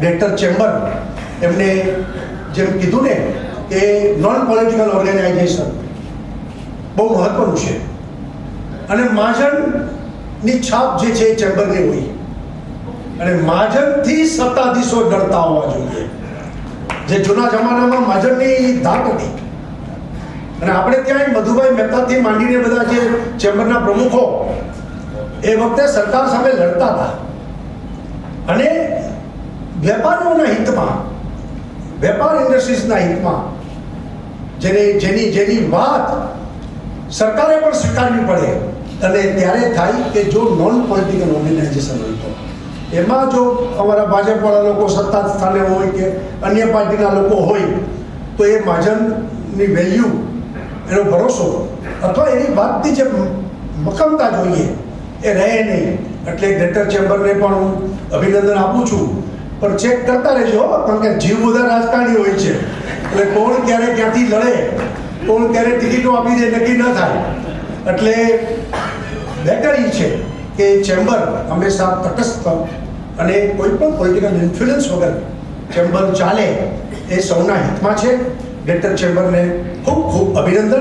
Greater chamber એમને જેમ કીધું ને કે નોન પોલિટિકલ ઓર્ગેનાઇઝેશન બહુ મહત્વનું છે અને મહાજનની છાપ જે છે એ ચેમ્બરની હોય અને મહાજનથી સત્તાધીશો ડરતા હોવા જોઈએ. જે જૂના જમાનામાં મહાજનની ધાક હતી અને આપણે ત્યાં મધુભાઈ મહેતાથી માંડીને બધા જે ચેમ્બરના પ્રમુખો એ વખતે સરકાર સામે લડતા હતા અને વેપારીઓના હિતમાં, વેપાર ઇન્ડસ્ટ્રીઝના હિતમાં જેની વાત સરકારે પણ સ્વીકારવી પડે અને ત્યારે થાય કે જો નોન પોલિટિકલ ઓર્ગેનાઇઝેશન હોય તો એમાં જો અમારા ભાજપવાળા લોકો સત્તા સ્થાને હોય કે અન્ય પાર્ટીના લોકો હોય તો એ મહાજનની વેલ્યુ, એનો ભરોસો અથવા એની વાતની જે મક્કમતા જોઈએ એ રહે નહીં. એટલે ગ્રેટર ચેમ્બરને પણ હું અભિનંદન આપું છું, પણ ચેક કરતા રહેજો કારણ કે જીવ બધા રાજકારણી હોય છે એટલે કોણ ક્યારે ક્યાંથી લડે, કોણ ક્યારે ટિકિટો આપી દે નક્કી ન થાય. એટલે બેટર એ છે કે ચેમ્બર હંમેશા તટસ્થ અને કોઈ પણ પોલિટિકલ ઇન્ફ્લુઅન્સ વગર ચેમ્બર ચાલે એ સૌના હિતમાં છે. ગ્રેટર ચેમ્બરને ખૂબ ખૂબ અભિનંદન.